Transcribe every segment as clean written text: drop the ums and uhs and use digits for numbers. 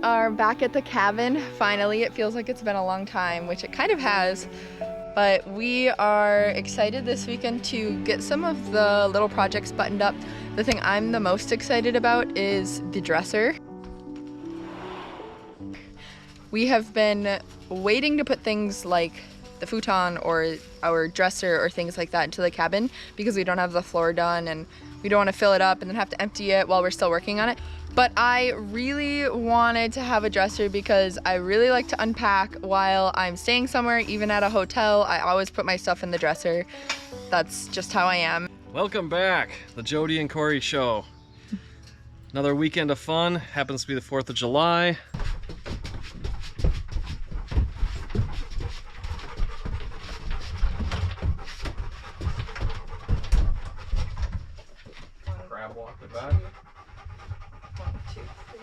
are back at the cabin, finally. It feels like it's been a long time, which it kind of has, but we are excited this weekend to get some of the little projects buttoned up. The thing I'm the most excited about is the dresser. We have been waiting to put things like the futon or our dresser or things like that into the cabin because we don't have the floor done and we don't want to fill it up and then have to empty it while we're still working on it. But I really wanted to have a dresser because I really like to unpack while I'm staying somewhere, even at a hotel. I always put my stuff in the dresser. That's just how I am. Welcome back, the Jody and Cory show. Another weekend of fun. Happens to be the 4th of July. Crab walk the back. 1, 2, 3.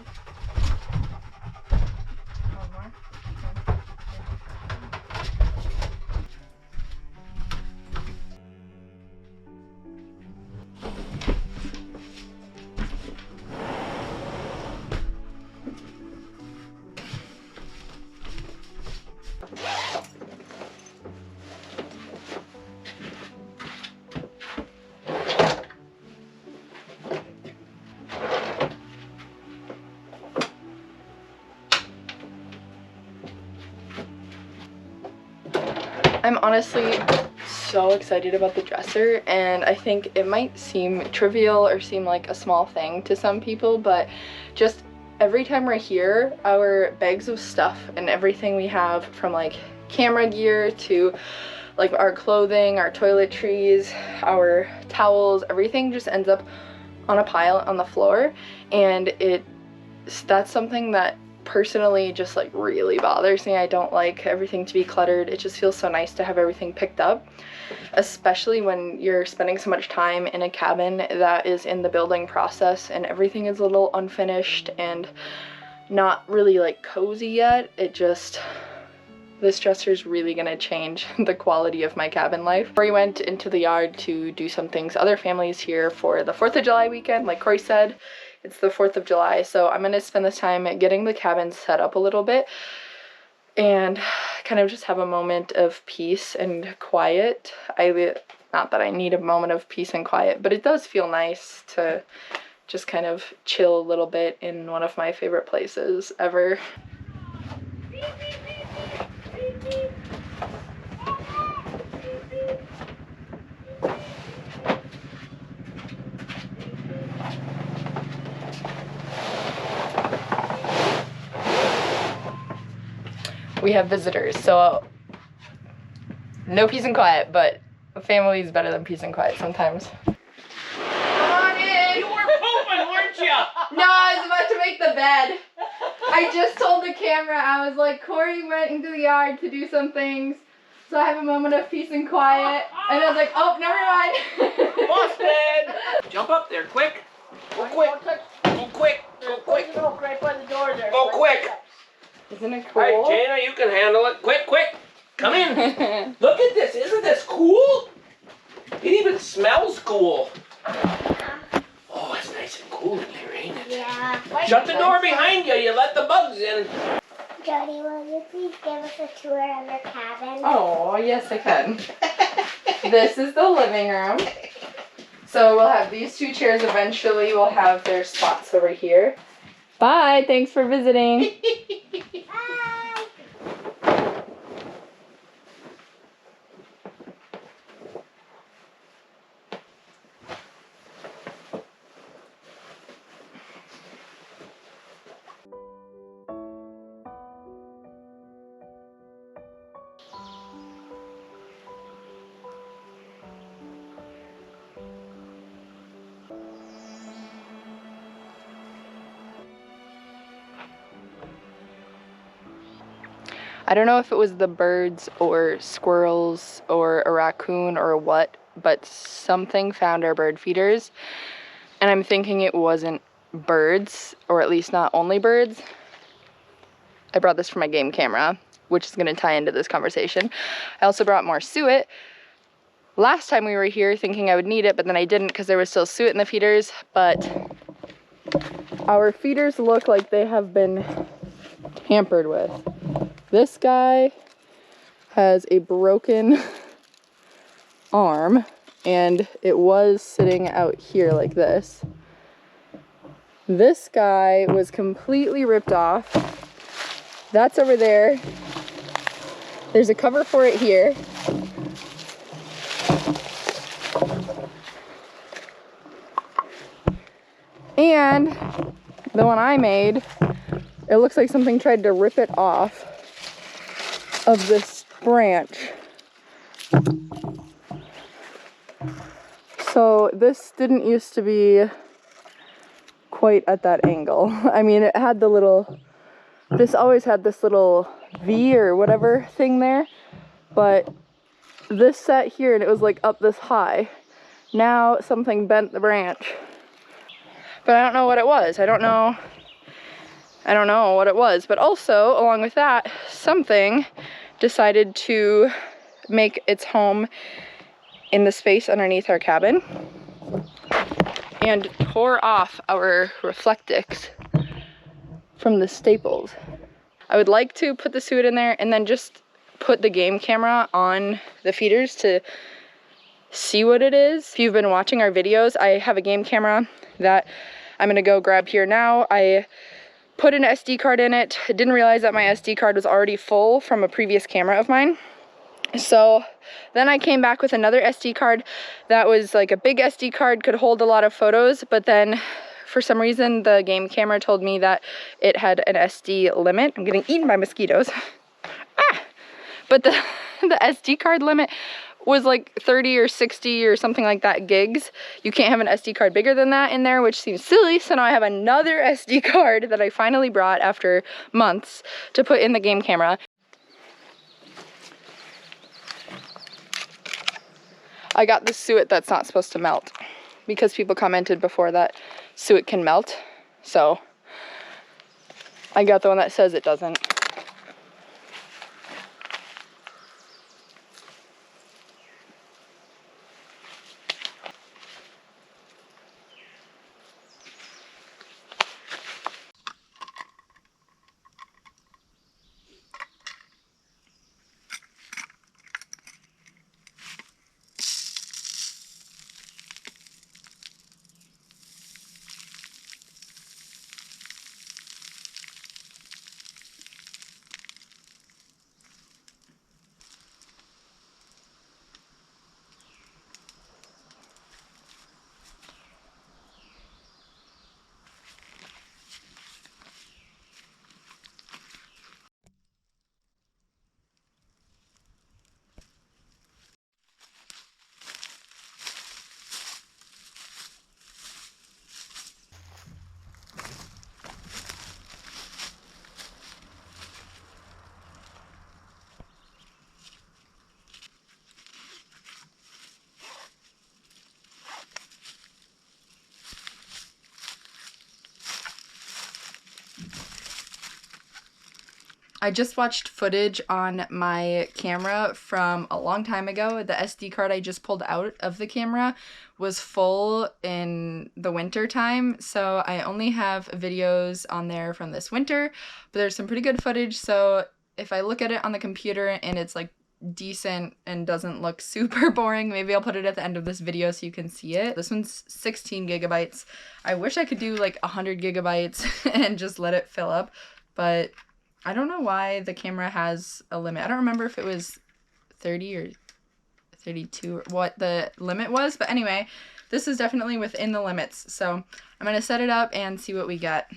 One more. I'm honestly so excited about the dresser, and I think it might seem trivial or seem like a small thing to some people, but just every time we're here, our bags of stuff and everything we have, from like camera gear to like our clothing, our toiletries, our towels, everything just ends up on a pile on the floor, and that's something that personally just like really bothers me. I don't like everything to be cluttered. It just feels so nice to have everything picked up, especially when you're spending so much time in a cabin that is in the building process and everything is a little unfinished and not really like cozy yet. This dresser is really gonna change the quality of my cabin life. We went into the yard to do some things. Other families here for the 4th of July weekend, like Cory said. It's the 4th of July, so I'm gonna spend this time getting the cabin set up a little bit and kind of just have a moment of peace and quiet. Not that I need a moment of peace and quiet, but it does feel nice to just kind of chill a little bit in one of my favorite places ever. We have visitors, so no peace and quiet, but family is better than peace and quiet sometimes. Come on in! You were pooping, weren't you? No, I was about to make the bed. I just told the camera, I was like, Cory went into the yard to do some things, so I have a moment of peace and quiet, and I was like, oh, never mind. Busted! Jump up there, quick. Go quick. Go quick. Go quick. Right by the door there. Go quick. Isn't it cool? All right, Jana, you can handle it. Quick, quick. Come in. Look at this. Isn't this cool? It even smells cool. Oh, it's nice and cool in there, ain't it? Yeah. Shut the door behind you. You let the bugs in. Jody, will you please give us a tour of your cabin? Oh, yes I can. This is the living room. So we'll have these 2 chairs eventually. We'll have their spots over here. Bye, thanks for visiting. Bye. I don't know if it was the birds or squirrels or a raccoon or what, but something found our bird feeders, and I'm thinking it wasn't birds, or at least not only birds. I brought this for my game camera, which is going to tie into this conversation. I also brought more suet. Last time we were here thinking I would need it, but then I didn't because there was still suet in the feeders, but our feeders look like they have been hampered with. This guy has a broken arm, and it was sitting out here like this. This guy was completely ripped off. That's over there. There's a cover for it here. And the one I made, it looks like something tried to rip it off of this branch. So this didn't used to be quite at that angle. I mean, it had the little, this always had this little V or whatever thing there, but this sat here and it was like up this high. Now something bent the branch, but I don't know what it was. I don't know what it was, but also along with that, something decided to make its home in the space underneath our cabin and tore off our reflectix from the staples. I would like to put the suet in there and then just put the game camera on the feeders to see what it is. If you've been watching our videos, I have a game camera that I'm gonna go grab here now. I put an SD card in it. I didn't realize that my SD card was already full from a previous camera of mine. So then I came back with another SD card that was like a big SD card, could hold a lot of photos, but then for some reason the game camera told me that it had an SD limit. I'm getting eaten by mosquitoes. But the SD card limit was like 30 or 60 or something like that gigs. You can't have an SD card bigger than that in there, which seems silly. So now I have another SD card that I finally brought after months to put in the game camera. I got this suet that's not supposed to melt because people commented before that suet can melt. So I got the one that says it doesn't. I just watched footage on my camera from a long time ago. The SD card I just pulled out of the camera was full in the winter time, so I only have videos on there from this winter, but there's some pretty good footage. So if I look at it on the computer and it's like decent and doesn't look super boring, maybe I'll put it at the end of this video so you can see it. This one's 16 gigabytes. I wish I could do like 100 gigabytes and just let it fill up, but I don't know why the camera has a limit. I don't remember if it was 30 or 32 or what the limit was, but anyway, this is definitely within the limits. So I'm gonna set it up and see what we get.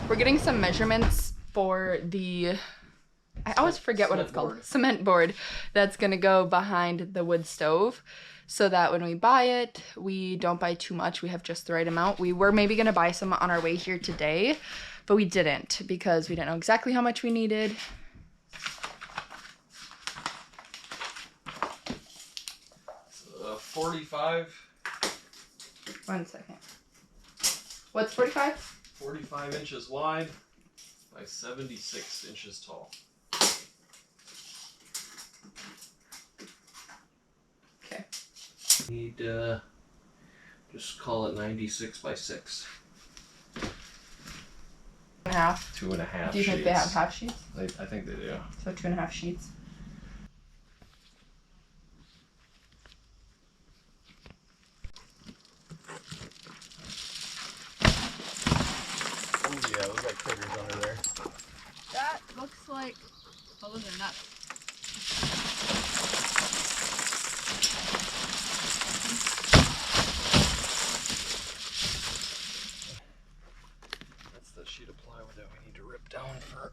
We're getting some measurements for the, I always forget what it's called. Cement board that's gonna go behind the wood stove so that when we buy it, we don't buy too much. We have just the right amount. We were maybe gonna buy some on our way here today, but we didn't because we didn't know exactly how much we needed. 45. 1 second. What's 45? 45 inches wide by 76 inches tall. Okay. Need just call it 96 by 6. 2.5. 2.5 Do you think they have half sheets? I think they do. So 2.5 sheets. Oh yeah, those got critters under there. That looks like, oh, those are nuts. That's the sheet of plywood that we need to rip down for.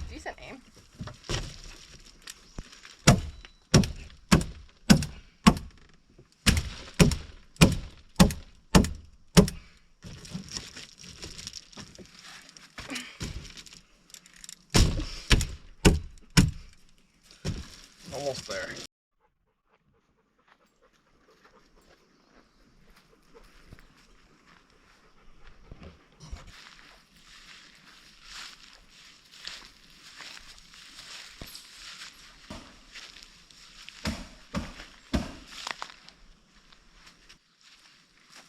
Decent aim. Almost there.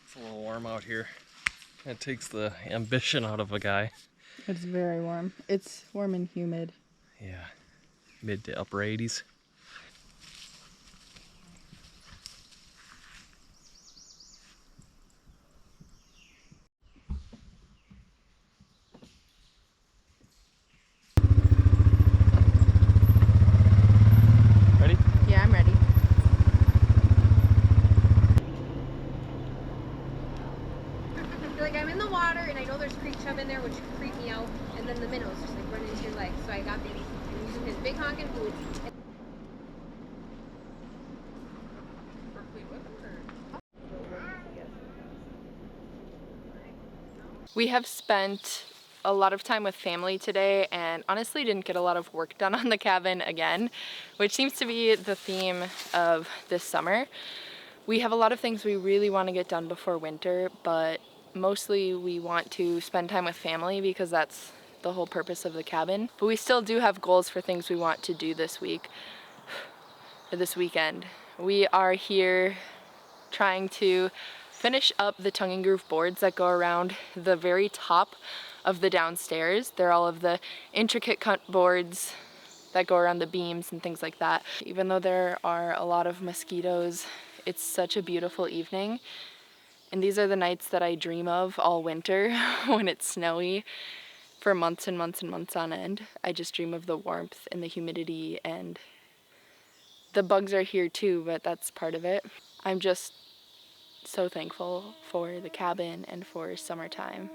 It's a little warm out here. It takes the ambition out of a guy. It's very warm. It's warm and humid. Yeah, mid to upper 80s. Ready? Yeah, I'm ready. Like I'm in the water and I know there's creek chub in there which creep me out, and then the minnows just like run into your legs. So I got baby and using his big honking boots. We have spent a lot of time with family today and honestly didn't get a lot of work done on the cabin again, which seems to be the theme of this summer. We have a lot of things we really want to get done before winter, but mostly we want to spend time with family because that's the whole purpose of the cabin. But we still do have goals for things we want to do this week, or this weekend. We are here trying to finish up the tongue and groove boards that go around the very top of the downstairs. They're all of the intricate cut boards that go around the beams and things like that. Even though there are a lot of mosquitoes, it's such a beautiful evening. And these are the nights that I dream of all winter when it's snowy for months and months and months on end. I just dream of the warmth and the humidity, and the bugs are here too, but that's part of it. I'm just so thankful for the cabin and for summertime.